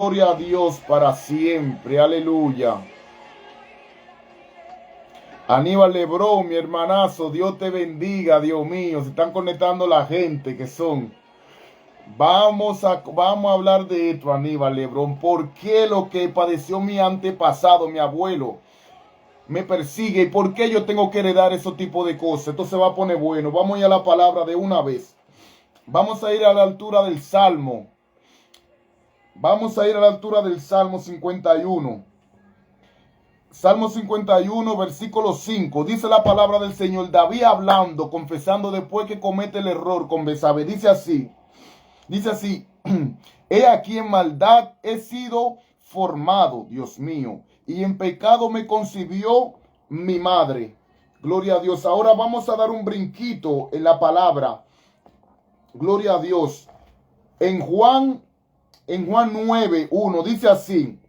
Gloria a Dios para siempre, aleluya. Aníbal Lebrón, mi hermanazo, Dios te bendiga, Dios mío. Se están conectando la gente que son. Vamos a hablar de esto, Aníbal Lebrón. ¿Por qué lo que padeció mi antepasado, mi abuelo, me persigue? ¿Y por qué yo tengo que heredar ese tipo de cosas? Esto se va a poner bueno. Vamos a ir a la palabra de una vez. Vamos a ir a la altura del Salmo. Vamos a ir a la altura del Salmo 51. Salmo 51, versículo 5. Dice la palabra del Señor, David hablando, confesando después que comete el error con Betsabé. Dice así, he aquí en maldad he sido formado, Dios mío, y en pecado me concibió mi madre. Gloria a Dios. Ahora vamos a dar un brinquito en la palabra. Gloria a Dios. En Juan 9:1 dice así,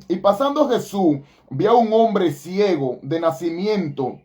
y pasando Jesús, vio a un hombre ciego de nacimiento,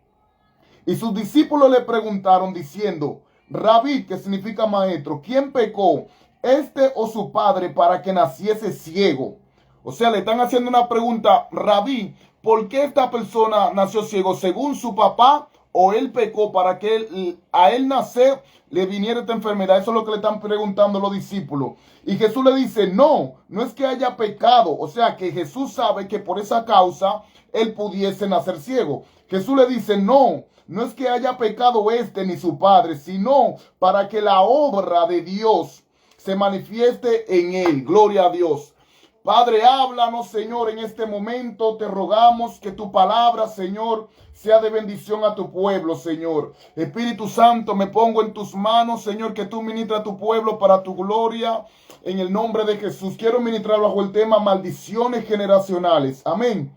y sus discípulos le preguntaron diciendo, Rabí, que significa maestro, ¿quién pecó, este o su padre, para que naciese ciego? O sea, le están haciendo una pregunta, Rabí, ¿por qué esta persona nació ciego? ¿Según su papá o él pecó para que a él nacer le viniera esta enfermedad? Eso es lo que le están preguntando los discípulos. Y Jesús le dice, no es que haya pecado. O sea, que Jesús sabe que por esa causa él pudiese nacer ciego. Jesús le dice, no es que haya pecado este ni su padre, sino para que la obra de Dios se manifieste en él. Gloria a Dios. Padre, háblanos, Señor, en este momento. Te rogamos que tu palabra, Señor, sea de bendición a tu pueblo, Señor. Espíritu Santo, me pongo en tus manos, Señor, que tú ministras a tu pueblo para tu gloria. En el nombre de Jesús, quiero ministrar bajo el tema maldiciones generacionales. Amén.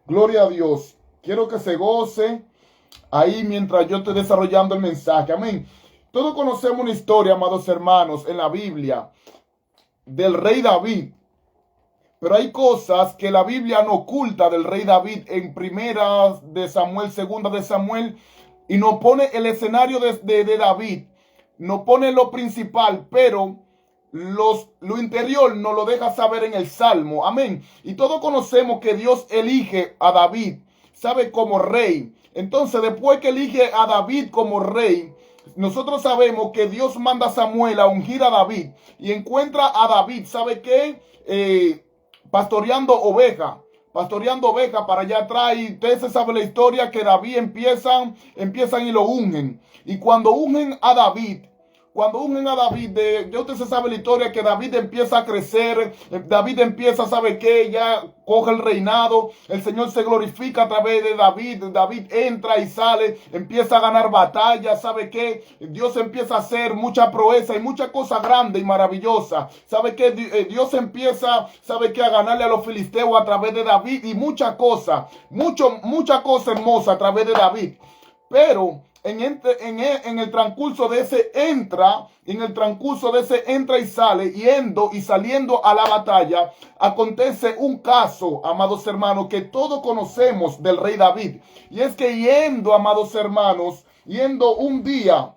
Gloria a Dios. Quiero que se goce ahí mientras yo estoy desarrollando el mensaje. Amén. Todos conocemos una historia, amados hermanos, en la Biblia, del rey David. Pero hay cosas que la Biblia no oculta del rey David en primera de Samuel, segunda de Samuel, y nos pone el escenario de David, nos pone lo principal, pero lo interior nos lo deja saber en el Salmo. Amén. Y todos conocemos que Dios elige a David, sabe, como rey. Entonces, después que elige a David como rey, nosotros sabemos que Dios manda a Samuel a ungir a David y encuentra a David, ¿sabe qué? Pastoreando oveja para allá atrás. Y usted se sabe la historia que David empiezan y lo ungen. Y cuando ungen a David, ya usted se sabe la historia que David empieza a crecer, David empieza, ¿sabe qué? Ya coge el reinado, el Señor se glorifica a través de David, David entra y sale, empieza a ganar batallas, ¿sabe qué? Dios empieza a hacer mucha proeza y mucha cosa grande y maravillosa, ¿sabe qué? Dios empieza, ¿sabe qué? A ganarle a los filisteos a través de David y mucha cosa hermosa a través de David. Pero en el transcurso de ese entra y sale, yendo y saliendo a la batalla, acontece un caso, amados hermanos, que todos conocemos del rey David. Y es que amados hermanos, un día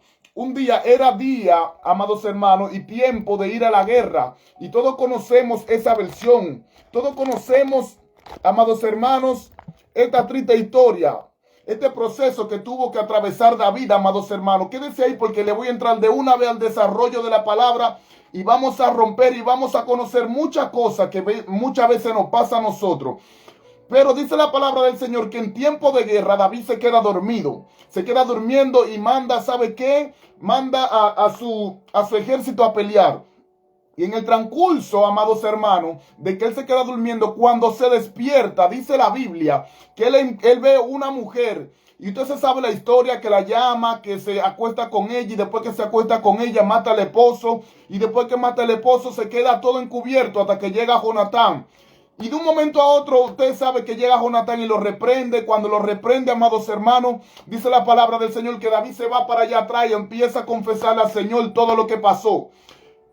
era día, amados hermanos, y tiempo de ir a la guerra. Y todos conocemos esa versión. Todos conocemos, amados hermanos, esta triste historia. Este proceso que tuvo que atravesar David, amados hermanos. Quédese ahí porque le voy a entrar de una vez al desarrollo de la palabra y vamos a romper y vamos a conocer muchas cosas que muchas veces nos pasa a nosotros. Pero dice la palabra del Señor que en tiempo de guerra David se queda dormido. Se queda durmiendo y manda, ¿sabe qué? Manda a su ejército a pelear. Y en el transcurso, amados hermanos, de que él se queda durmiendo, cuando se despierta, dice la Biblia, que él ve una mujer. Y usted se sabe la historia, que la llama, que se acuesta con ella, y después que se acuesta con ella, mata al esposo. Y después que mata al esposo, se queda todo encubierto hasta que llega Jonatán. Y de un momento a otro, usted sabe que llega Jonatán y lo reprende. Cuando lo reprende, amados hermanos, dice la palabra del Señor que David se va para allá atrás y empieza a confesarle al Señor todo lo que pasó.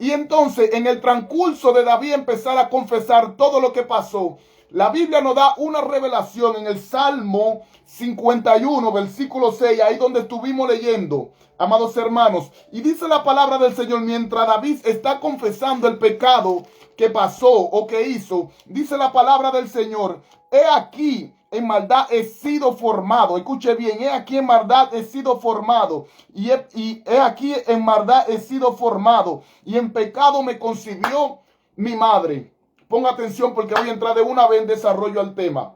Y entonces, en el transcurso de David empezar a confesar todo lo que pasó, La Biblia nos da una revelación en el Salmo 51, versículo 6, ahí donde estuvimos leyendo, amados hermanos. Y dice la palabra del Señor, mientras David está confesando el pecado que pasó o que hizo, dice la palabra del Señor, he aquí, en maldad he sido formado. Escuche bien, he aquí en maldad he sido formado. Y he aquí en maldad he sido formado. Y en pecado me concibió mi madre. Ponga atención porque voy a entrar de una vez en desarrollo al tema.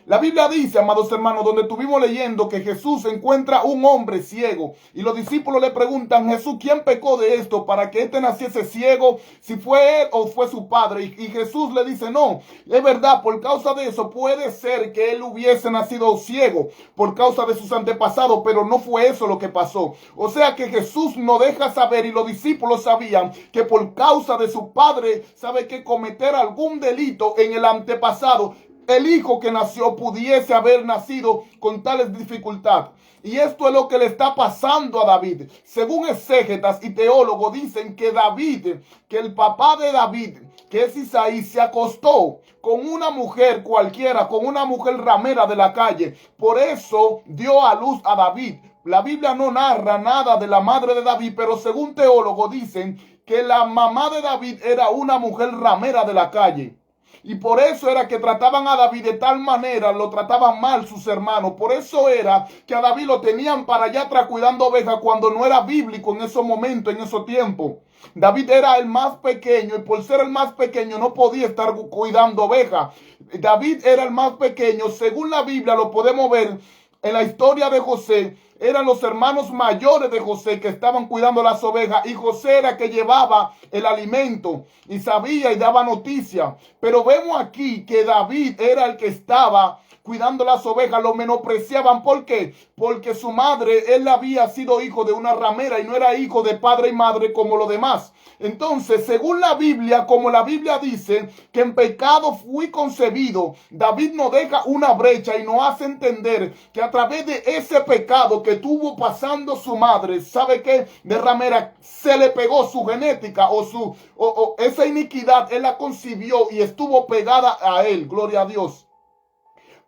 La Biblia dice, amados hermanos, donde estuvimos leyendo que Jesús encuentra un hombre ciego y los discípulos le preguntan, Jesús, ¿quién pecó de esto para que éste naciese ciego? Si fue él o fue su padre. Y Jesús le dice, no, es verdad, por causa de eso puede ser que él hubiese nacido ciego por causa de sus antepasados, pero no fue eso lo que pasó. O sea que Jesús nos deja saber, y los discípulos sabían, que por causa de su padre, sabe que cometer algún delito en el antepasado, el hijo que nació pudiese haber nacido con tales dificultades. Y esto es lo que le está pasando a David. Según exégetas y teólogos dicen que David, que el papá de David, que es Isaí, se acostó con una mujer cualquiera, con una mujer ramera de la calle. Por eso dio a luz a David. La Biblia no narra nada de la madre de David, pero según teólogos dicen que la mamá de David era una mujer ramera de la calle. Y por eso era que trataban a David de tal manera, lo trataban mal sus hermanos. Por eso era que a David lo tenían para allá atrás cuidando ovejas cuando no era bíblico en esos momentos, en esos tiempos. David era el más pequeño y por ser el más pequeño no podía estar cuidando ovejas. David era el más pequeño. Según la Biblia lo podemos ver en la historia de José. Eran los hermanos mayores de José que estaban cuidando las ovejas y José era que llevaba el alimento y sabía y daba noticia. Pero vemos aquí que David era el que estaba cuidando las ovejas, lo menospreciaban. ¿Por qué? Porque su madre, él había sido hijo de una ramera y no era hijo de padre y madre como los demás. Entonces, según la Biblia, como la Biblia dice que en pecado fui concebido, David nos deja una brecha y nos hace entender que a través de ese pecado que tuvo pasando su madre, ¿sabe qué? De ramera, se le pegó su genética o esa iniquidad, él la concibió y estuvo pegada a él, gloria a Dios.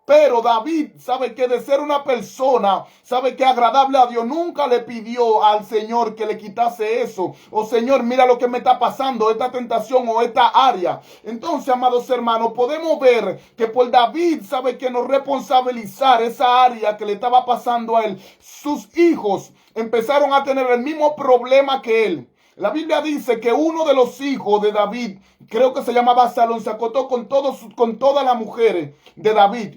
Pero David, ¿sabe que de ser una persona, sabe que agradable a Dios, nunca le pidió al Señor que le quitase eso? O Señor, mira lo que me está pasando, esta tentación o esta área. Entonces, amados hermanos, podemos ver que por David, ¿sabe que no responsabilizar esa área que le estaba pasando a él? Sus hijos empezaron a tener el mismo problema que él. La Biblia dice que uno de los hijos de David, creo que se llamaba Absalón, se acostó con todas las mujeres de David.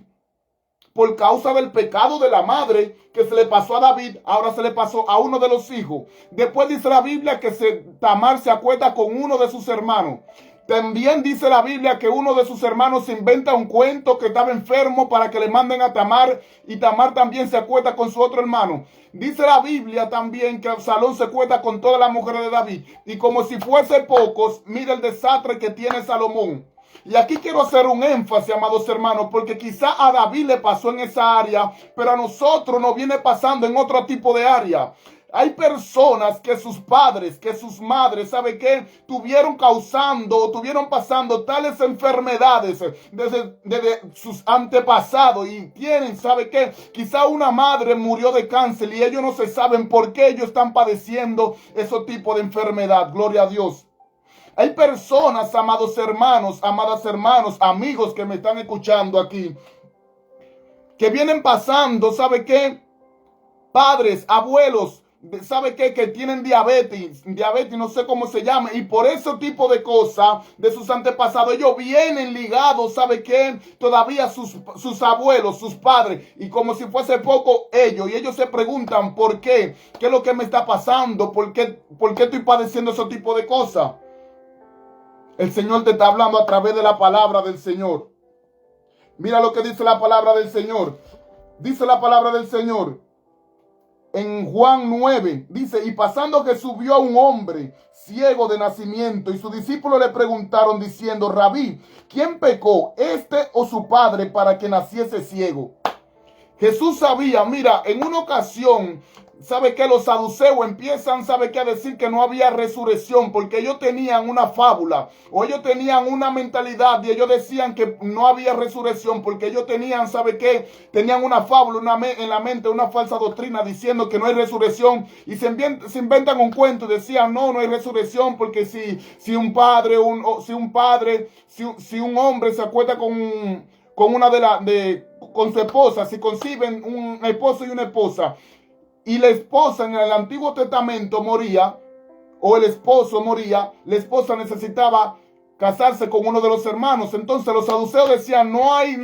Por causa del pecado de la madre que se le pasó a David, ahora se le pasó a uno de los hijos. Después dice la Biblia que Tamar se acuesta con uno de sus hermanos. También dice la Biblia que uno de sus hermanos se inventa un cuento que estaba enfermo para que le manden a Tamar. Y Tamar también se acuesta con su otro hermano. Dice la Biblia también que Absalón se acuesta con todas las mujeres de David. Y como si fuese pocos, mira el desastre que tiene Salomón. Y aquí quiero hacer un énfasis, amados hermanos, porque quizá a David le pasó en esa área, pero a nosotros nos viene pasando en otro tipo de área. Hay personas que sus padres, que sus madres, ¿sabe qué? Tuvieron pasando tales enfermedades desde sus antepasados y tienen, ¿sabe qué? Quizá una madre murió de cáncer y ellos no se saben por qué ellos están padeciendo ese tipo de enfermedad. Gloria a Dios. Hay personas, amados hermanos, amadas hermanos, amigos que me están escuchando aquí, que vienen pasando, ¿sabe qué? Padres, abuelos, ¿sabe qué? Que tienen diabetes, no sé cómo se llama, y por ese tipo de cosas de sus antepasados, ellos vienen ligados, ¿sabe qué? Todavía sus abuelos, sus padres, y como si fuese poco ellos, y ellos se preguntan, ¿por qué? ¿Qué es lo que me está pasando? ¿Por qué estoy padeciendo ese tipo de cosas? El Señor te está hablando a través de la palabra del Señor. Mira lo que dice la palabra del Señor. Dice la palabra del Señor en Juan 9. Dice, y pasando Jesús vio a un hombre ciego de nacimiento y sus discípulos le preguntaron diciendo, Rabí, ¿quién pecó, este o su padre, para que naciese ciego? Jesús sabía, mira, en una ocasión ¿sabe qué? Los saduceos empiezan, ¿sabe qué? A decir que no había resurrección porque ellos tenían una fábula o ellos tenían una mentalidad y ellos decían que no había resurrección porque ellos tenían, ¿sabe qué? Tenían una fábula en la mente, una falsa doctrina diciendo que no hay resurrección y se inventan un cuento y decían no hay resurrección porque si un hombre se acuesta con una con su esposa, si conciben un esposo y una esposa, y la esposa en el Antiguo Testamento moría, o el esposo moría, la esposa necesitaba casarse con uno de los hermanos. Entonces los saduceos decían, no hay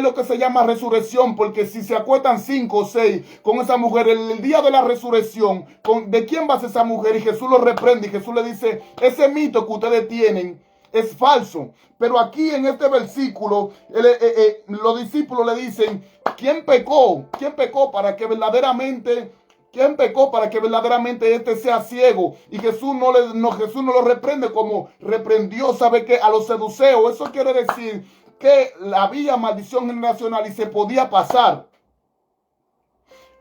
lo que se llama resurrección, porque si se acuestan 5 o 6 con esa mujer, el día de la resurrección, ¿de quién va a ser esa mujer? Y Jesús lo reprende y Jesús le dice, ese mito que ustedes tienen es falso. Pero aquí en este versículo, los discípulos le dicen, ¿quién pecó? ¿Quién pecó para que verdaderamente... ¿Quién pecó para que verdaderamente este sea ciego? Y Jesús no lo reprende como reprendió, ¿sabe qué? A los saduceos. Eso quiere decir que había maldición generacional y se podía pasar.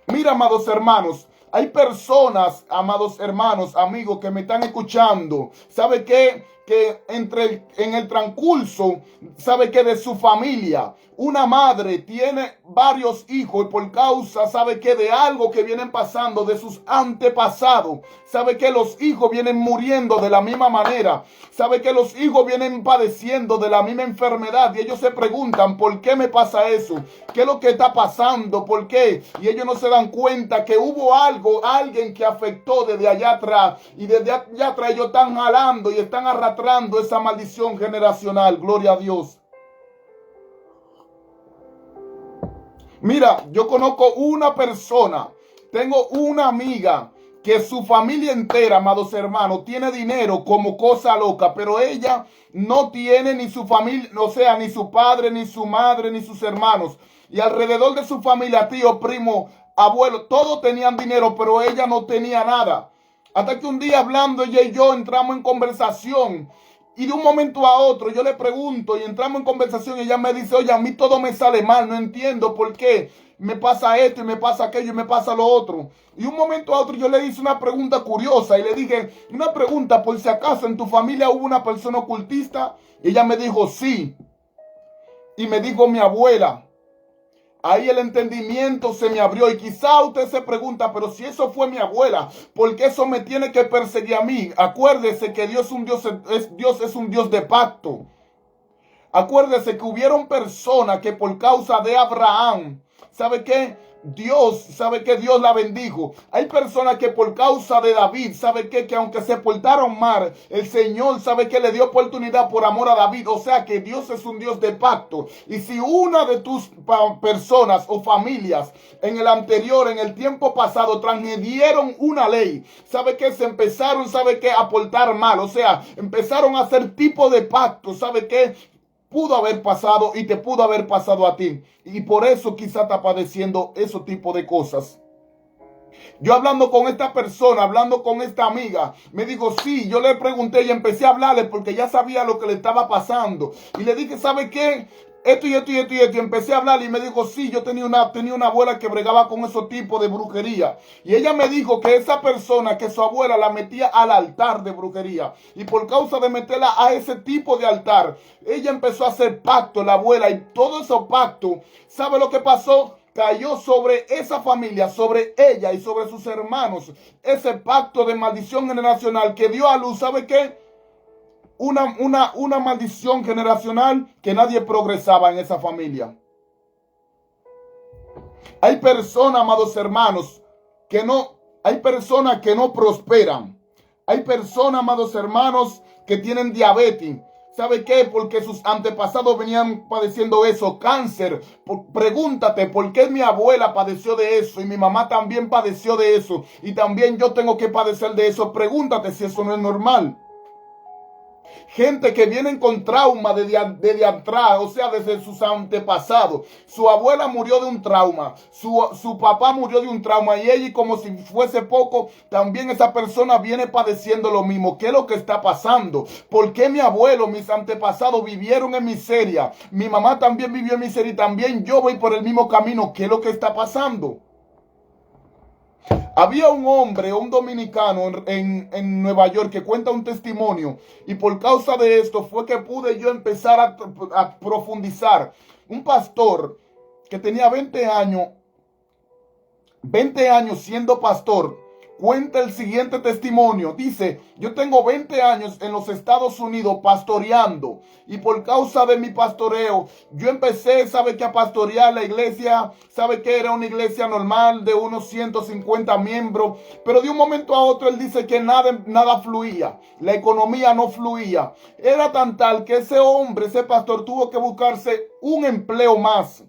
Mira, amados hermanos, hay personas, amados hermanos, amigos, que me están escuchando. ¿Sabe qué? Que en el transcurso, ¿sabe qué? De su familia, una madre tiene varios hijos y por causa, ¿sabe qué? De algo que vienen pasando de sus antepasados, ¿sabe qué? Los hijos vienen muriendo de la misma manera, ¿sabe qué? Los hijos vienen padeciendo de la misma enfermedad y ellos se preguntan, ¿por qué me pasa eso? ¿Qué es lo que está pasando? ¿Por qué? Y ellos no se dan cuenta que hubo alguien que afectó desde allá atrás y desde allá atrás ellos están jalando y están arrastrando esa maldición generacional. Gloria a Dios. Mira, yo conozco una persona, tengo una amiga que su familia entera, amados hermanos, tiene dinero como cosa loca, pero ella no tiene ni su familia, o sea, ni su padre, ni su madre, ni sus hermanos. Y alrededor de su familia, tío, primo, abuelo, todos tenían dinero, pero ella no tenía nada. Hasta que un día hablando ella y yo entramos en conversación. Y de un momento a otro yo le pregunto y entramos en conversación y ella me dice, oye, a mí todo me sale mal, no entiendo por qué me pasa esto y me pasa aquello y me pasa lo otro. Y un momento a otro yo le hice una pregunta curiosa y le dije, una pregunta por si acaso en tu familia hubo una persona ocultista. Y ella me dijo, sí. Y me dijo mi abuela. Ahí el entendimiento se me abrió y quizá usted se pregunta, pero si eso fue mi abuela, ¿por qué eso me tiene que perseguir a mí? Acuérdese que Dios es un Dios de pacto. Acuérdese que hubieron personas que por causa de Abraham, ¿sabe qué? ¿Sabe qué? Dios la bendijo. Hay personas que por causa de David, ¿sabe qué? Que aunque se portaron mal, el Señor, ¿sabe qué? Le dio oportunidad por amor a David. O sea que Dios es un Dios de pacto. Y si una de tus personas o familias en el tiempo pasado, transgredieron una ley, ¿sabe qué? Se empezaron, ¿sabe qué? A portar mal. O sea, empezaron a hacer tipo de pacto, ¿sabe qué? Pudo haber pasado y te pudo haber pasado a ti. Y por eso quizá está padeciendo ese tipo de cosas. Yo hablando con esta persona, hablando con esta amiga, me dijo, sí, yo le pregunté y empecé a hablarle porque ya sabía lo que le estaba pasando. Y le dije, ¿sabe qué? Esto y esto y esto y esto. Y empecé a hablar y me dijo, sí, yo tenía una abuela que bregaba con esos tipos de brujería. Y ella me dijo que esa persona, que su abuela la metía al altar de brujería. Y por causa de meterla a ese tipo de altar, ella empezó a hacer pacto, la abuela. Y todo ese pacto, ¿sabe lo que pasó? Cayó sobre esa familia, sobre ella y sobre sus hermanos. Ese pacto de maldición generacional que dio a luz, ¿sabe qué? Una maldición generacional que nadie progresaba en esa familia. Hay personas, amados hermanos, hay personas que no prosperan. Hay personas, amados hermanos, que tienen diabetes. ¿Sabe qué? Porque sus antepasados venían padeciendo eso, cáncer. Pregúntate, ¿por qué mi abuela padeció de eso? Y mi mamá también padeció de eso. Y también yo tengo que padecer de eso. Pregúntate si eso no es normal. Gente que vienen con trauma desde atrás, o sea, desde sus antepasados. Su abuela murió de un trauma, su papá murió de un trauma y ella, como si fuese poco, también esa persona viene padeciendo lo mismo. ¿Qué es lo que está pasando? ¿Por qué mi abuelo, mis antepasados vivieron en miseria? Mi mamá también vivió en miseria y también yo voy por el mismo camino. ¿Qué es lo que está pasando? Había un hombre, un dominicano en Nueva York que cuenta un testimonio y por causa de esto fue que pude yo empezar a profundizar. Un pastor que tenía 20 años siendo pastor, cuenta el siguiente testimonio. Dice, yo tengo 20 años en los Estados Unidos pastoreando y por causa de mi pastoreo, yo empecé, ¿sabe qué? A pastorear la iglesia. ¿Sabe qué? Era una iglesia normal de unos 150 miembros, pero de un momento a otro él dice que nada fluía, la economía no fluía. Era tan tal que ese hombre, ese pastor, tuvo que buscarse un empleo más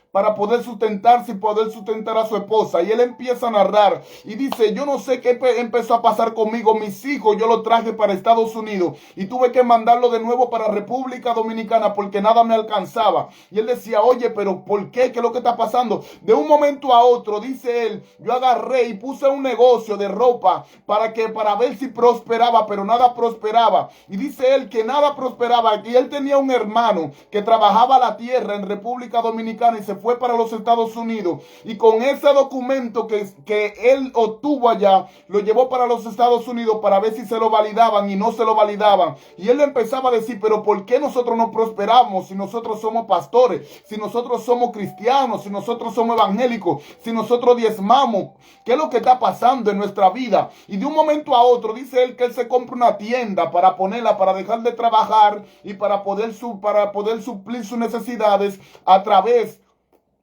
para poder sustentarse y poder sustentar a su esposa. Y él empieza a narrar y dice, yo no sé qué empezó a pasar conmigo, mis hijos yo los traje para Estados Unidos y tuve que mandarlo de nuevo para República Dominicana porque nada me alcanzaba. Y él decía, oye, pero ¿por qué? ¿Qué es lo que está pasando? De un momento a otro, dice él, yo agarré y puse un negocio de ropa para ver si prosperaba, pero nada prosperaba. Y dice él que nada prosperaba. Y él tenía un hermano que trabajaba la tierra en República Dominicana y se fue para los Estados Unidos y con ese documento que él obtuvo allá, lo llevó para los Estados Unidos para ver si se lo validaban y no se lo validaban. Y él empezaba a decir, pero ¿por qué nosotros no prosperamos si nosotros somos pastores, si nosotros somos cristianos, si nosotros somos evangélicos, si nosotros diezmamos? ¿Qué es lo que está pasando en nuestra vida? Y de un momento a otro dice él que él se compra una tienda para ponerla, para dejar de trabajar y para poder suplir sus necesidades a través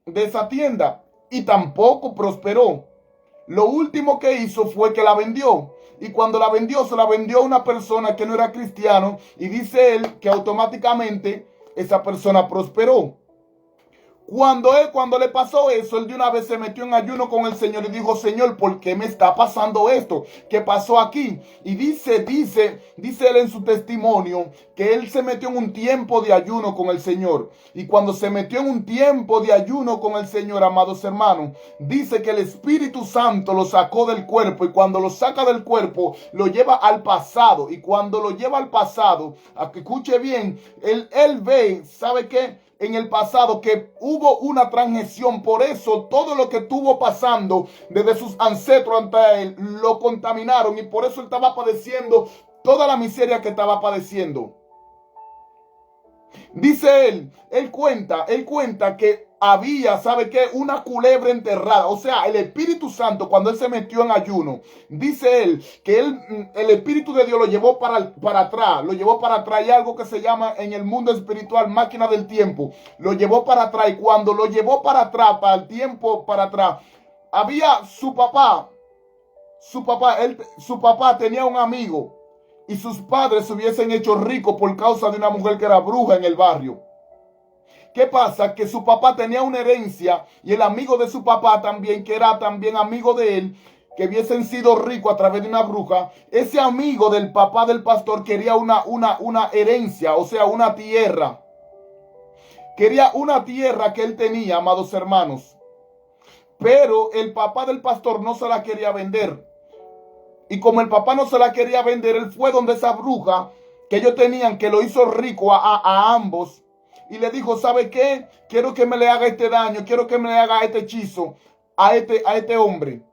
de esa tienda, y tampoco prosperó. Lo último que hizo fue que la vendió, y cuando la vendió se la vendió a una persona que no era cristiano, y dice él que automáticamente esa persona prosperó. Cuando le pasó eso, él de una vez se metió en ayuno con el Señor y dijo, Señor, ¿por qué me está pasando esto? ¿Qué pasó aquí? Y dice él en su testimonio que él se metió en un tiempo de ayuno con el Señor. Y cuando se metió en un tiempo de ayuno con el Señor, amados hermanos, dice que el Espíritu Santo lo sacó del cuerpo, y cuando lo saca del cuerpo, lo lleva al pasado. Y cuando lo lleva al pasado, a que escuche bien, él ve, ¿sabe qué? En el pasado que hubo una transgresión, por eso todo lo que estuvo pasando desde sus ancestros ante él lo contaminaron, y por eso él estaba padeciendo toda la miseria que estaba padeciendo. Dice él cuenta que había, ¿sabe qué? Una culebra enterrada. O sea, el Espíritu Santo, cuando él se metió en ayuno, dice él que el Espíritu de Dios lo llevó para atrás. Lo llevó para atrás. Hay algo que se llama en el mundo espiritual máquina del tiempo. Lo llevó para atrás. Y cuando lo llevó para atrás, para el tiempo para atrás, había su papá. Su papá tenía un amigo. Y sus padres se hubiesen hecho ricos por causa de una mujer que era bruja en el barrio. ¿Qué pasa? Que su papá tenía una herencia, y el amigo de su papá también, que era también amigo de él, que hubiesen sido ricos a través de una bruja. Ese amigo del papá del pastor quería una herencia, o sea, una tierra. Quería una tierra que él tenía, amados hermanos. Pero el papá del pastor no se la quería vender. Y como el papá no se la quería vender, él fue donde esa bruja que ellos tenían, que lo hizo rico a ambos, y le dijo, ¿sabe qué? Quiero que me le haga este daño, quiero que me le haga este hechizo a este hombre.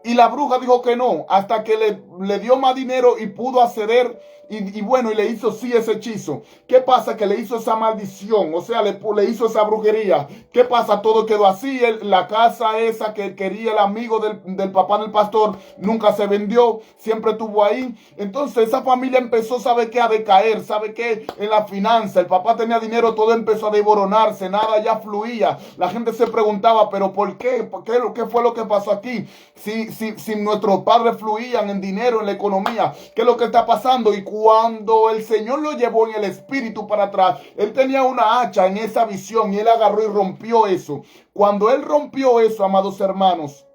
Y la bruja dijo que no, hasta que le dio más dinero y pudo acceder. Y bueno, y le hizo sí ese hechizo. ¿Qué pasa? Que le hizo esa maldición, o sea, le hizo esa brujería. ¿Qué pasa? Todo quedó así. La casa esa que quería el amigo del papá del pastor nunca se vendió, siempre estuvo ahí. Entonces esa familia empezó, ¿sabe qué? A decaer, ¿sabe qué? En la finanza, el papá tenía dinero, todo empezó a desboronarse, nada ya fluía. La gente se preguntaba, ¿pero por qué? ¿Qué fue lo que pasó aquí? Si nuestros padres fluían en dinero, en la economía, ¿qué es lo que está pasando? Y cuando el Señor lo llevó en el espíritu para atrás, él tenía una hacha en esa visión y él agarró y rompió eso. Cuando él rompió eso, amados hermanos,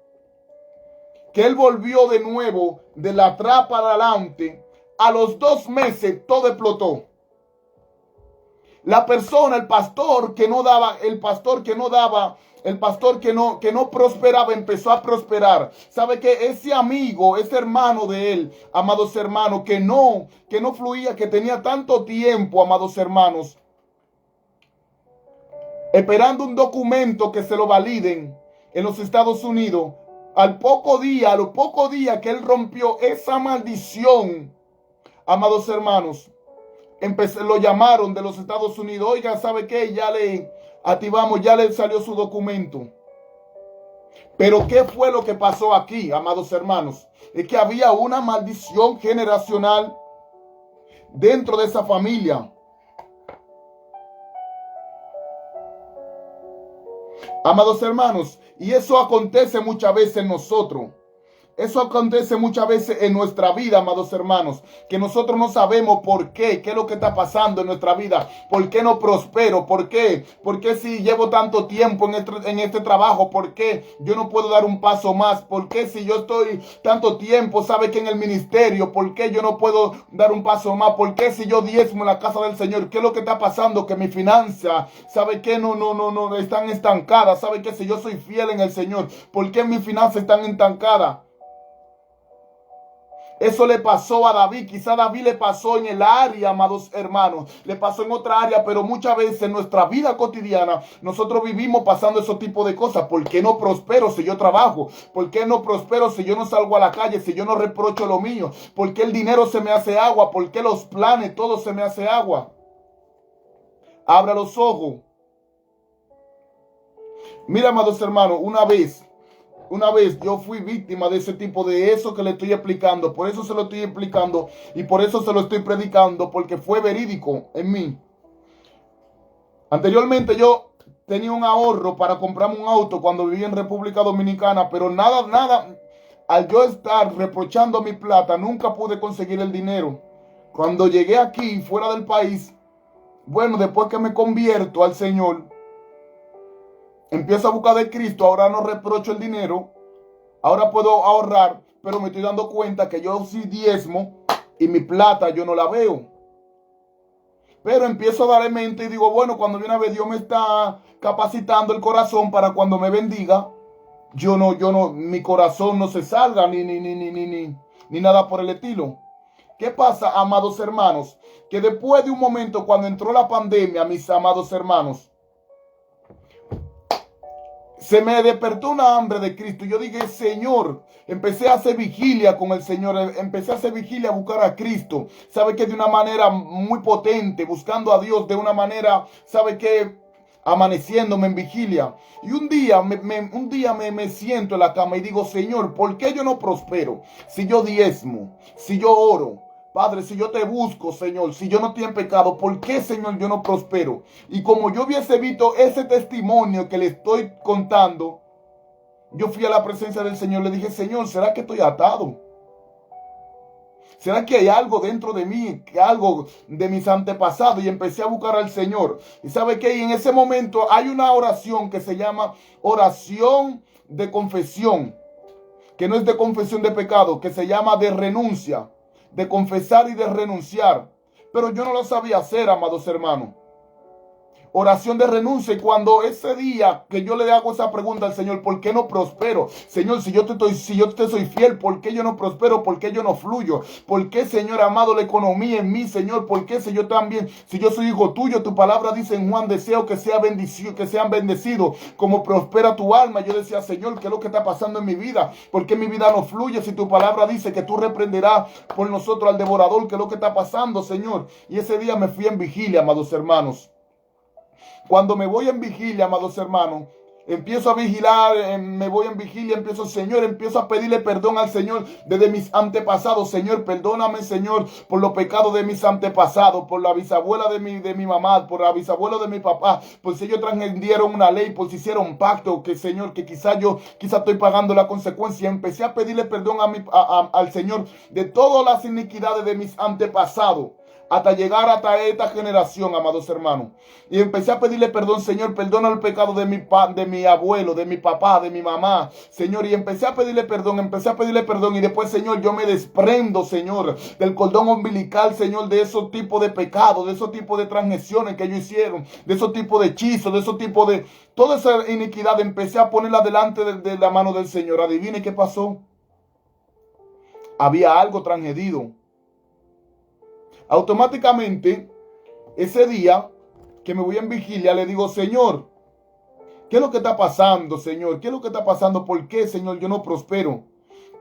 que él volvió de nuevo de la atrás para adelante, a los 2 meses todo explotó. La persona, el pastor que no prosperaba, empezó a prosperar. ¿Sabe qué? Ese amigo, ese hermano de él, amados hermanos, que no fluía, que tenía tanto tiempo, amados hermanos, esperando un documento que se lo validen en los Estados Unidos, a los pocos días que él rompió esa maldición, amados hermanos, lo llamaron de los Estados Unidos. Oiga, ¿sabe qué? Ya le activamos, ya le salió su documento. Pero ¿qué fue lo que pasó aquí, amados hermanos? Es que había una maldición generacional dentro de esa familia. Amados hermanos, y eso acontece muchas veces en nosotros. Eso acontece muchas veces en nuestra vida, amados hermanos, que nosotros no sabemos por qué es lo que está pasando en nuestra vida, por qué no prospero, por qué si llevo tanto tiempo en este trabajo, por qué yo no puedo dar un paso más, por qué si yo estoy tanto tiempo, sabe que en el ministerio, por qué yo no puedo dar un paso más, por qué si yo diezmo en la casa del Señor, qué es lo que está pasando, que mi finanza, sabe que no están estancadas, sabe que si yo soy fiel en el Señor, por qué mis finanzas están estancadas. Eso le pasó a David. Quizá a David le pasó en el área, amados hermanos. Le pasó en otra área, pero muchas veces en nuestra vida cotidiana nosotros vivimos pasando ese tipo de cosas. ¿Por qué no prospero si yo trabajo? ¿Por qué no prospero si yo no salgo a la calle? Si yo no reprocho lo mío. ¿Por qué el dinero se me hace agua? ¿Por qué los planes, todo se me hace agua? Abra los ojos. Mira, amados hermanos, una vez yo fui víctima de ese tipo de eso que le estoy explicando. Por eso se lo estoy explicando y por eso se lo estoy predicando, porque fue verídico en mí. Anteriormente yo tenía un ahorro para comprarme un auto cuando vivía en República Dominicana, pero nada, al yo estar reprochando mi plata, nunca pude conseguir el dinero. Cuando llegué aquí, fuera del país, bueno, después que me convierto al Señor, empiezo a buscar de Cristo, ahora no reprocho el dinero, ahora puedo ahorrar, pero me estoy dando cuenta que yo sí diezmo y mi plata yo no la veo. Pero empiezo a darle mente y digo, bueno, cuando viene a ver Dios me está capacitando el corazón para cuando me bendiga, mi corazón no se salga ni nada por el estilo. ¿Qué pasa, amados hermanos? Que después de un momento, cuando entró la pandemia, mis amados hermanos, se me despertó una hambre de Cristo. Yo dije, Señor, empecé a hacer vigilia con el Señor. Empecé a hacer vigilia, a buscar a Cristo. ¿Sabe qué? De una manera muy potente, buscando a Dios de una manera, ¿sabe qué? Amaneciéndome en vigilia. Y un día me siento en la cama y digo, Señor, ¿por qué yo no prospero? Si yo diezmo, si yo oro. Padre, si yo te busco, Señor, si yo no estoy en pecado, ¿por qué, Señor, yo no prospero? Y como yo hubiese visto ese testimonio que le estoy contando, yo fui a la presencia del Señor, le dije, Señor, ¿será que estoy atado? ¿Será que hay algo dentro de mí, algo de mis antepasados? Y empecé a buscar al Señor. ¿Y sabe qué? Y en ese momento hay una oración que se llama oración de confesión, que no es de confesión de pecado, que se llama de renuncia. De confesar y de renunciar. Pero yo no lo sabía hacer, amados hermanos. Oración de renuncia. Y cuando ese día que yo le hago esa pregunta al Señor, ¿por qué no prospero? Señor, si yo te soy fiel, ¿por qué yo no prospero? ¿Por qué yo no fluyo? ¿Por qué, Señor amado, la economía en mí, Señor? ¿Por qué si yo también, si yo soy hijo tuyo, tu palabra dice en Juan, deseo que sean bendecidos, como prospera tu alma? Yo decía, Señor, ¿qué es lo que está pasando en mi vida? ¿Por qué mi vida no fluye si tu palabra dice que tú reprenderás por nosotros al devorador? ¿Qué es lo que está pasando, Señor? Y ese día me fui en vigilia, amados hermanos. Cuando me voy en vigilia, amados hermanos, empiezo a vigilar, me voy en vigilia, empiezo a pedirle perdón al Señor desde mis antepasados. Señor, perdóname, Señor, por los pecados de mis antepasados, por la bisabuela de mi mamá, por la bisabuela de mi papá, por si ellos transgredieron una ley, por si hicieron pacto, que Señor, que quizá estoy pagando la consecuencia. Empecé a pedirle perdón al Señor de todas las iniquidades de mis antepasados, hasta llegar hasta esta generación, amados hermanos. Y empecé a pedirle perdón, Señor, perdona el pecado de mi abuelo, de mi papá, de mi mamá, Señor. Y empecé a pedirle perdón. Y después, Señor, yo me desprendo, Señor, del cordón umbilical, Señor, de esos tipos de pecados, de esos tipos de transgresiones que ellos hicieron, de esos tipos de hechizos, de esos tipos de... Toda esa iniquidad empecé a ponerla delante de la mano del Señor. Adivine qué pasó. Había algo transgredido. Automáticamente, ese día que me voy en vigilia, le digo, Señor, ¿Qué es lo que está pasando, Señor? ¿Qué es lo que está pasando? ¿Por qué, Señor, yo no prospero?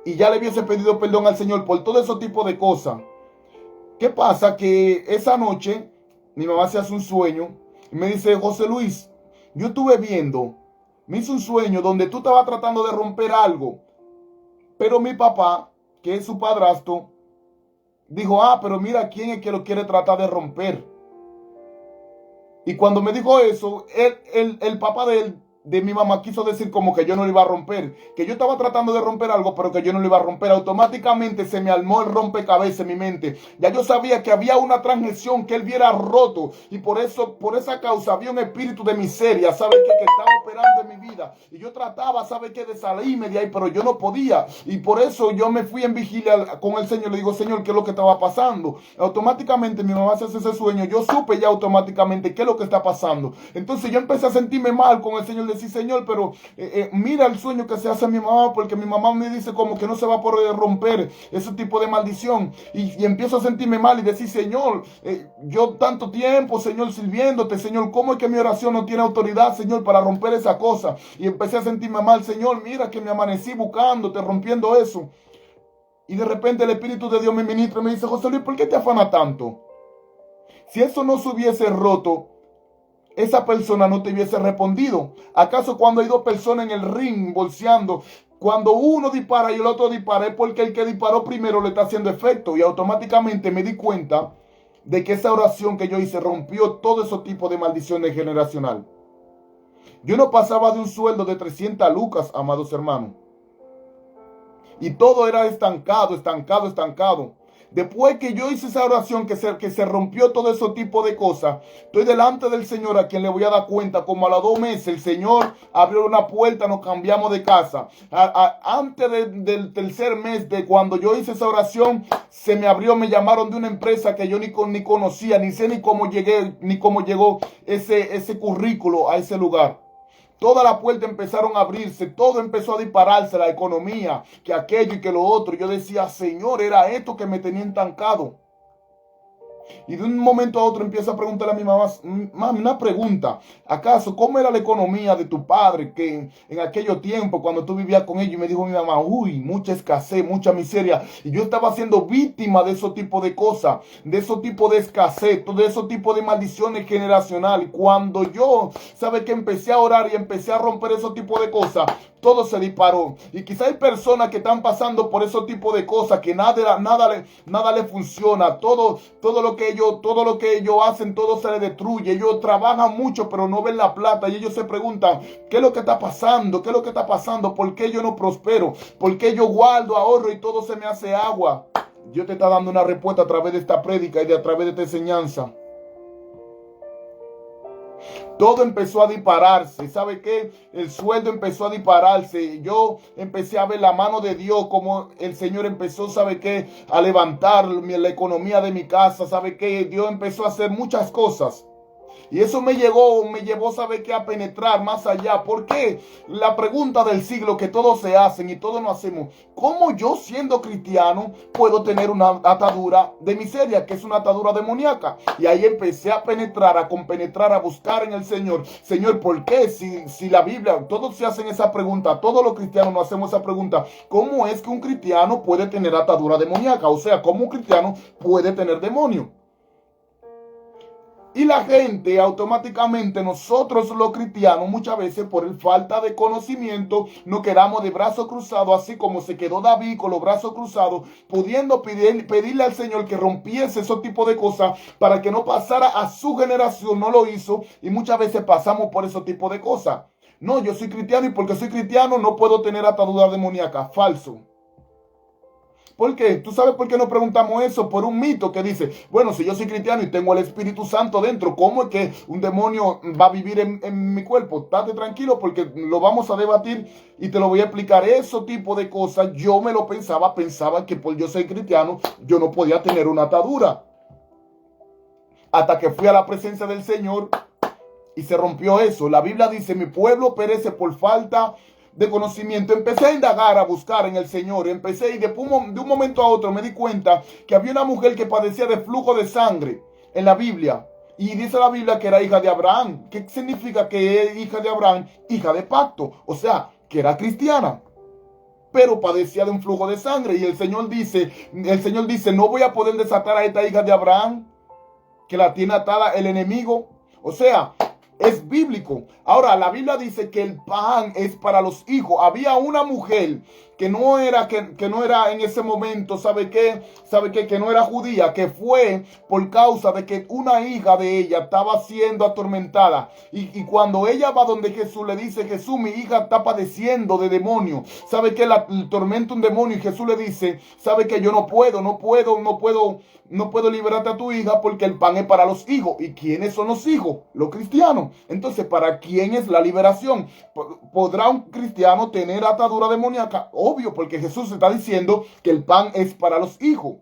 Y ya le hubiese pedido perdón al Señor por todo ese tipo de cosas. ¿Qué pasa? Que esa noche mi mamá se hace un sueño y me dice, José Luis, yo estuve viendo, me hizo un sueño donde tú estabas tratando de romper algo, pero mi papá, que es su padrastro, dijo, pero mira quién es que lo quiere tratar de romper. Y cuando me dijo eso, el papá de mi mamá quiso decir como que yo no lo iba a romper, que yo estaba tratando de romper algo, pero que yo no lo iba a romper. Automáticamente se me armó el rompecabezas en mi mente. Ya yo sabía que había una transgresión que él viera roto, y por eso, por esa causa, había un espíritu de miseria, ¿sabe qué? Que estaba operando en mi vida. Y yo trataba, ¿sabe qué? De salirme de ahí, pero yo no podía. Y por eso yo me fui en vigilia con el Señor. Le digo, Señor, ¿qué es lo que estaba pasando? Automáticamente mi mamá se hace ese sueño. Yo supe ya automáticamente qué es lo que está pasando. Entonces yo empecé a sentirme mal con el Señor. Sí, Señor, pero mira el sueño que se hace a mi mamá, porque mi mamá me dice como que no se va a poder romper ese tipo de maldición, y empiezo a sentirme mal y decir, Señor, yo tanto tiempo, Señor, sirviéndote, Señor, ¿cómo es que mi oración no tiene autoridad, Señor, para romper esa cosa? Y empecé a sentirme mal, Señor, mira que me amanecí buscándote, rompiendo eso. Y de repente el Espíritu de Dios me ministra y me dice, José Luis, ¿por qué te afana tanto? Si eso no se hubiese roto, esa persona no te hubiese respondido. ¿Acaso cuando hay dos personas en el ring bolseando, cuando uno dispara y el otro dispara, es porque el que disparó primero le está haciendo efecto? Y automáticamente me di cuenta de que esa oración que yo hice rompió todo ese tipo de maldiciones generacional. Yo no pasaba de un sueldo de 300 lucas, amados hermanos. Y todo era estancado, estancado, estancado. Después que yo hice esa oración, que se rompió todo ese tipo de cosas, estoy delante del Señor, a quien le voy a dar cuenta. Como a los 2 meses el Señor abrió una puerta, nos cambiamos de casa. Antes del tercer mes de cuando yo hice esa oración, se me abrió, me llamaron de una empresa que yo ni conocía, ni sé ni cómo llegué, ni cómo llegó ese currículo a ese lugar. Todas las puertas empezaron a abrirse, todo empezó a dispararse, la economía, que aquello y que lo otro. Yo decía, Señor, era esto que me tenía estancado. Y de un momento a otro empiezo a preguntarle a mi mamá, mami, una pregunta, ¿acaso cómo era la economía de tu padre que en aquellos tiempos cuando tú vivías con ellos? Y me dijo mi mamá, uy, mucha escasez, mucha miseria. Y yo estaba siendo víctima de esos tipos de cosas, de esos tipos de escasez, de esos tipos de maldiciones generacionales. Cuando yo, ¿sabe qué? Empecé a orar y empecé a romper esos tipos de cosas, todo se disparó. Y quizá hay personas que están pasando por esos tipos de cosas, que nada le funciona, todo lo que ellos hacen, todo se les destruye. Ellos trabajan mucho, pero no ven la plata. Y ellos se preguntan, ¿qué es lo que está pasando? ¿Qué es lo que está pasando? ¿Por qué yo no prospero? ¿Por qué yo guardo, ahorro y todo se me hace agua? Dios te está dando una respuesta a través de esta prédica y a través de esta enseñanza. Todo empezó a dispararse. ¿Sabe qué? El sueldo empezó a dispararse. Yo empecé a ver la mano de Dios, como el Señor empezó, ¿sabe qué? A levantar la economía de mi casa. ¿Sabe qué? Dios empezó a hacer muchas cosas. Y eso me llevó, ¿sabe qué? A penetrar más allá. ¿Por qué? La pregunta del siglo que todos se hacen y todos nos hacemos. ¿Cómo yo, siendo cristiano, puedo tener una atadura de miseria, que es una atadura demoníaca? Y ahí empecé a penetrar, a compenetrar, a buscar en el Señor. Señor, ¿por qué? Si la Biblia, todos se hacen esa pregunta, todos los cristianos nos hacemos esa pregunta. ¿Cómo es que un cristiano puede tener atadura demoníaca? O sea, ¿cómo un cristiano puede tener demonio? Y la gente automáticamente, nosotros los cristianos, muchas veces por el falta de conocimiento, nos quedamos de brazos cruzados, así como se quedó David con los brazos cruzados, pudiendo pedirle al Señor que rompiese ese tipo de cosas para que no pasara a su generación. No lo hizo, y muchas veces pasamos por ese tipo de cosas. No, yo soy cristiano y porque soy cristiano no puedo tener atadura demoníaca. Falso. ¿Por qué? ¿Tú sabes por qué nos preguntamos eso? Por un mito que dice, bueno, si yo soy cristiano y tengo el Espíritu Santo dentro, ¿cómo es que un demonio va a vivir en mi cuerpo? Estate tranquilo porque lo vamos a debatir y te lo voy a explicar. Ese tipo de cosas yo me lo pensaba que por yo ser cristiano yo no podía tener una atadura. Hasta que fui a la presencia del Señor y se rompió eso. La Biblia dice, mi pueblo perece por falta de conocimiento. Empecé a indagar, a buscar en el Señor. Empecé y de un momento a otro me di cuenta que había una mujer que padecía de flujo de sangre en la Biblia. Y dice la Biblia que era hija de Abraham. ¿Qué significa que es hija de Abraham? Hija de pacto. O sea, que era cristiana, pero padecía de un flujo de sangre. Y el Señor dice, no voy a poder desatar a esta hija de Abraham, que la tiene atada el enemigo. O sea, es bíblico. Ahora, la Biblia dice que el pan es para los hijos. Había una mujer que no era en ese momento, ¿sabe qué? Que no era judía, que fue por causa de que una hija de ella estaba siendo atormentada. Y cuando ella va donde Jesús, le dice, Jesús, mi hija está padeciendo de demonio. ¿Sabe qué? La tormenta un demonio, y Jesús le dice, ¿sabe qué? Yo no puedo liberarte a tu hija, porque el pan es para los hijos. ¿Y quiénes son los hijos? Los cristianos. Entonces, ¿para quién es la liberación? ¿Podrá un cristiano tener atadura demoníaca? Obvio, porque Jesús está diciendo que el pan es para los hijos.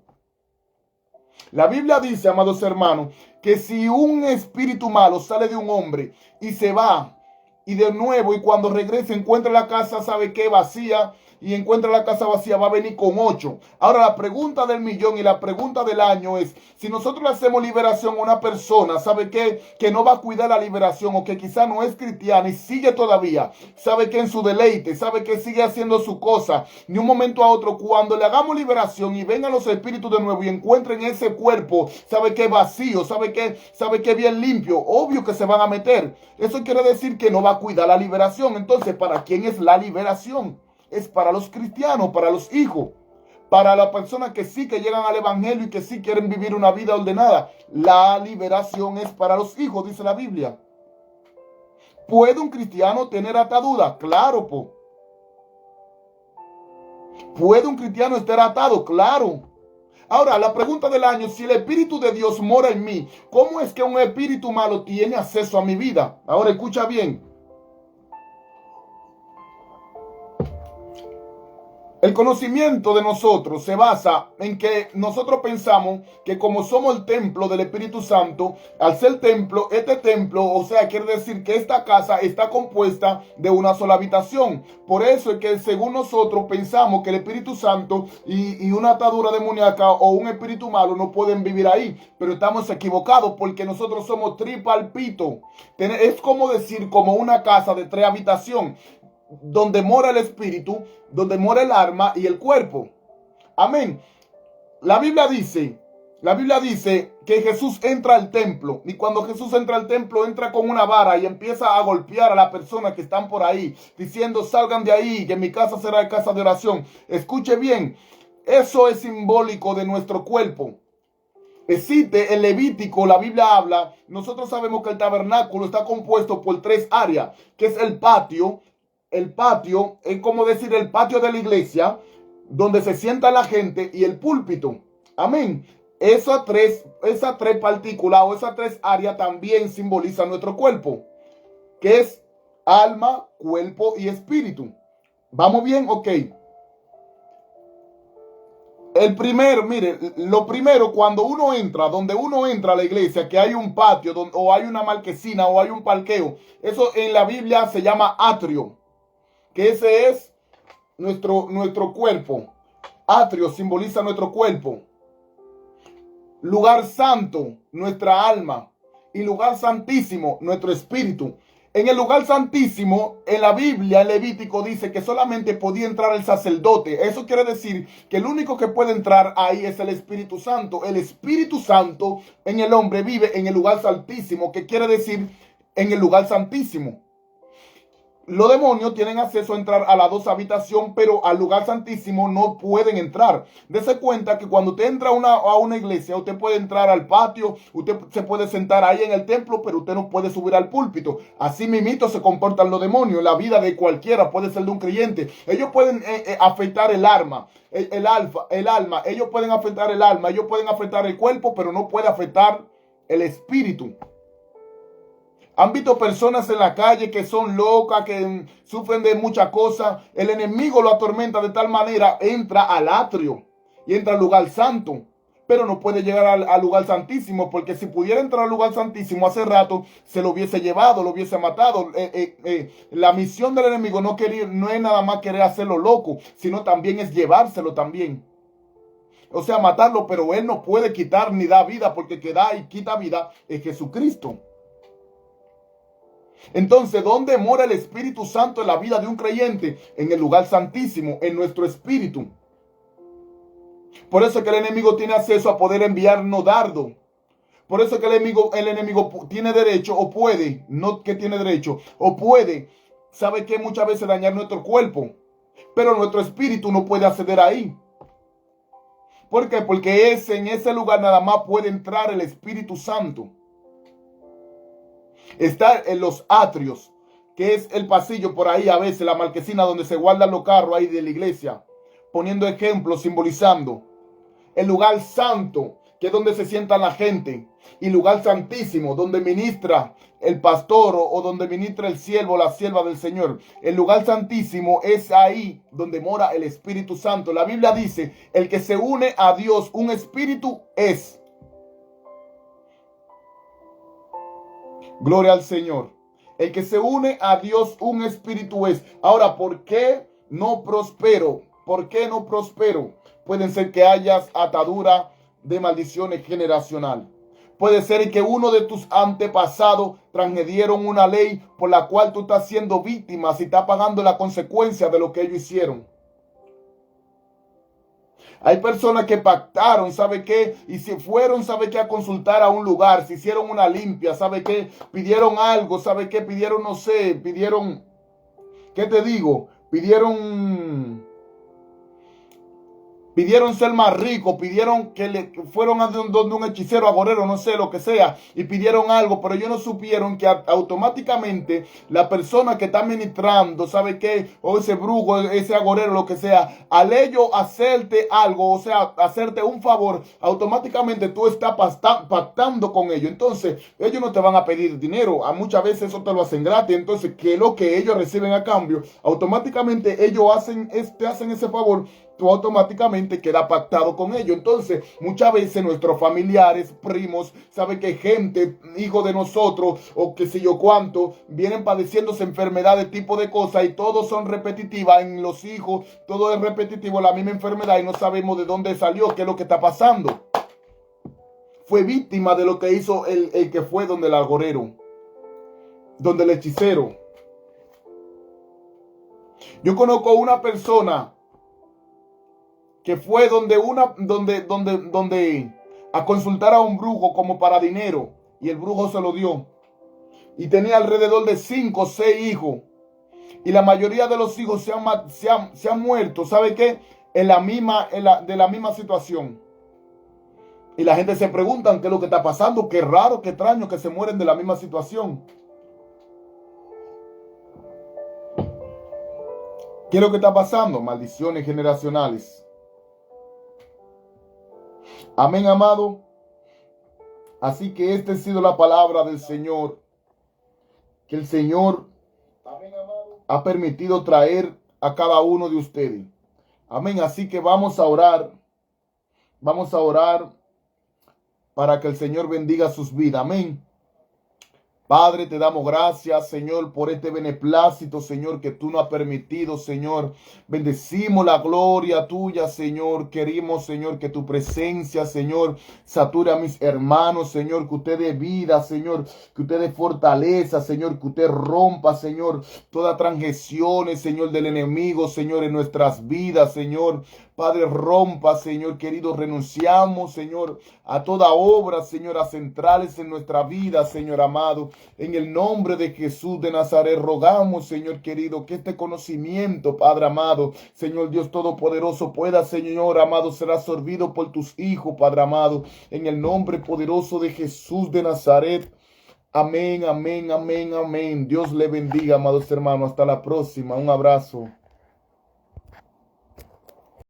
La Biblia dice, amados hermanos, que si un espíritu malo sale de un hombre y se va, y de nuevo, y cuando regrese encuentra la casa, ¿sabe qué? Vacía, y encuentra la casa vacía, va a venir con 8. Ahora, la pregunta del millón y la pregunta del año es, si nosotros le hacemos liberación a una persona, ¿sabe qué? Que no va a cuidar la liberación, o que quizá no es cristiana y sigue todavía, ¿sabe qué? En su deleite, ¿sabe qué? Sigue haciendo su cosa. De un momento a otro, cuando le hagamos liberación y vengan los espíritus de nuevo y encuentren ese cuerpo, ¿sabe qué? Vacío, ¿sabe qué? Bien limpio, obvio que se van a meter. Eso quiere decir que no va a cuidar la liberación. Entonces, ¿para quién es la liberación? Es para los cristianos, para los hijos, para las personas que sí que llegan al evangelio y que sí quieren vivir una vida ordenada. La liberación es para los hijos, dice la Biblia. ¿Puede un cristiano tener atadura? Claro, ¿Puede un cristiano estar atado? Claro. Ahora, la pregunta del año, si el Espíritu de Dios mora en mí, ¿cómo es que un espíritu malo tiene acceso a mi vida? Ahora, escucha bien. El conocimiento de nosotros se basa en que nosotros pensamos que como somos el templo del Espíritu Santo, al ser templo, este templo, o sea, quiere decir que esta casa está compuesta de una sola habitación. Por eso es que según nosotros pensamos que el Espíritu Santo y una atadura demoníaca o un espíritu malo no pueden vivir ahí. Pero estamos equivocados, porque nosotros somos tripalpito. Es como decir, como una casa de 3 habitaciones, donde mora el espíritu, donde mora el alma y el cuerpo. Amén. La Biblia dice que Jesús entra al templo, y cuando Jesús entra al templo, entra con una vara y empieza a golpear a las personas que están por ahí, diciendo, salgan de ahí, que mi casa será casa de oración. Escuche bien, eso es simbólico de nuestro cuerpo. Existe el Levítico, la Biblia habla, nosotros sabemos que el tabernáculo está compuesto por 3 áreas, que es el patio. El patio es como decir el patio de la iglesia, donde se sienta la gente, y el púlpito. Amén. Esas tres partículas o esas 3 áreas también simbolizan nuestro cuerpo, que es alma, cuerpo y espíritu. ¿Vamos bien? Ok. Lo primero, cuando uno entra, donde uno entra a la iglesia, que hay un patio o hay una marquesina o hay un parqueo, eso en la Biblia se llama atrio, que ese es nuestro cuerpo. Atrio simboliza nuestro cuerpo. Lugar santo, nuestra alma. Y lugar santísimo, nuestro espíritu. En el lugar santísimo, en la Biblia, el Levítico dice que solamente podía entrar el sacerdote. Eso quiere decir que el único que puede entrar ahí es el Espíritu Santo. El Espíritu Santo en el hombre vive en el lugar santísimo, que quiere decir en el lugar santísimo. Los demonios tienen acceso a entrar a las 2 habitaciones, pero al lugar santísimo no pueden entrar. Dese cuenta que cuando usted entra a una iglesia, usted puede entrar al patio, usted se puede sentar ahí en el templo, pero usted no puede subir al púlpito. Así mismito se comportan los demonios. La vida de cualquiera, puede ser de un creyente. Ellos pueden afectar el alma. El alma. Ellos pueden afectar el alma, ellos pueden afectar el cuerpo, pero no puede afectar el espíritu. Han visto personas en la calle que son locas, que sufren de muchas cosas. El enemigo lo atormenta de tal manera, entra al atrio y entra al lugar santo, pero no puede llegar al lugar santísimo, porque si pudiera entrar al lugar santísimo hace rato se lo hubiese llevado, lo hubiese matado. La misión del enemigo no es nada más querer hacerlo loco, sino también es llevárselo también. o sea, matarlo, pero Él no puede quitar ni da vida, porque el que da y quita vida es Jesucristo. Entonces, ¿dónde mora el Espíritu Santo en la vida de un creyente? En el lugar santísimo, en nuestro espíritu. Por eso es que el enemigo tiene acceso a poder enviarnos dardo. Por eso es que el enemigo tiene derecho o puede, no que tiene derecho, o puede, sabe que muchas veces dañar nuestro cuerpo, pero nuestro espíritu no puede acceder ahí. ¿Por qué? Porque en ese lugar nada más puede entrar el Espíritu Santo. Está en los atrios, que es el pasillo por ahí a veces, la marquesina donde se guardan los carros ahí de la iglesia, poniendo ejemplos, simbolizando. El lugar santo, que es donde se sienta la gente, y lugar santísimo, donde ministra el pastor o donde ministra el siervo o la sierva del Señor. El lugar santísimo es ahí donde mora el Espíritu Santo. La Biblia dice, el que se une a Dios, un espíritu es. Gloria al Señor. El que se une a Dios, un espíritu es. Ahora, ¿por qué no prospero? ¿Por qué no prospero? Pueden ser que hayas atadura de maldiciones generacional. Puede ser que uno de tus antepasados transgredieron una ley por la cual tú estás siendo víctima y estás pagando la consecuencia de lo que ellos hicieron. Hay personas que pactaron, ¿sabe qué? Y se fueron, ¿sabe qué? A consultar a un lugar, se hicieron una limpia, ¿sabe qué? Pidieron algo, ¿sabe qué? Pidieron, no sé, pidieron, ¿qué te digo? Pidieron ser más ricos, pidieron que fueron a donde un hechicero, agorero, no sé, lo que sea, y pidieron algo, pero ellos no supieron que automáticamente la persona que está ministrando, ¿sabe qué? O ese brujo, ese agorero, lo que sea, al ello hacerte algo, o sea, hacerte un favor, automáticamente tú estás pactando con ellos. Entonces, ellos no te van a pedir dinero, a muchas veces eso te lo hacen gratis. Entonces, ¿qué es lo que ellos reciben a cambio? Automáticamente ellos te hacen ese favor, tú automáticamente queda pactado con ellos. Entonces, muchas veces nuestros familiares, primos, saben que gente, hijos de nosotros, o qué sé yo cuánto, vienen padeciéndose enfermedades, tipo de cosas, y todos son repetitivas en los hijos, todo es repetitivo, la misma enfermedad, y no sabemos de dónde salió, qué es lo que está pasando. Fue víctima de lo que hizo el que fue donde el agorero, donde el hechicero. Yo conozco una persona que fue donde a consultar a un brujo como para dinero, y el brujo se lo dio, y tenía alrededor de 5 o 6 hijos, y la mayoría de los hijos se han muerto, ¿sabe qué? De la misma situación. Y la gente se pregunta qué es lo que está pasando, qué raro, qué extraño que se mueren de la misma situación. ¿Qué es lo que está pasando? Maldiciones generacionales. Amén, amado. Así que esta ha sido la palabra del Señor, que el Señor ha permitido traer a cada uno de ustedes. Amén. Así que vamos a orar. Vamos a orar para que el Señor bendiga sus vidas. Amén. Padre, te damos gracias, Señor, por este beneplácito, Señor, que tú nos has permitido, Señor. Bendecimos la gloria tuya, Señor. Queremos, Señor, que tu presencia, Señor, sature a mis hermanos, Señor, que usted dé vida, Señor, que usted dé fortaleza, Señor, que usted rompa, Señor, toda transgresión, Señor, del enemigo, Señor, en nuestras vidas, Señor. Padre, rompa, Señor querido, renunciamos, Señor, a toda obra, Señor, a centrales en nuestra vida, Señor amado. En el nombre de Jesús de Nazaret, rogamos, Señor querido, que este conocimiento, Padre amado, Señor Dios Todopoderoso, pueda, Señor amado, ser absorbido por tus hijos, Padre amado, en el nombre poderoso de Jesús de Nazaret. Amén, amén, amén, amén. Dios le bendiga, amados hermanos. Hasta la próxima. Un abrazo.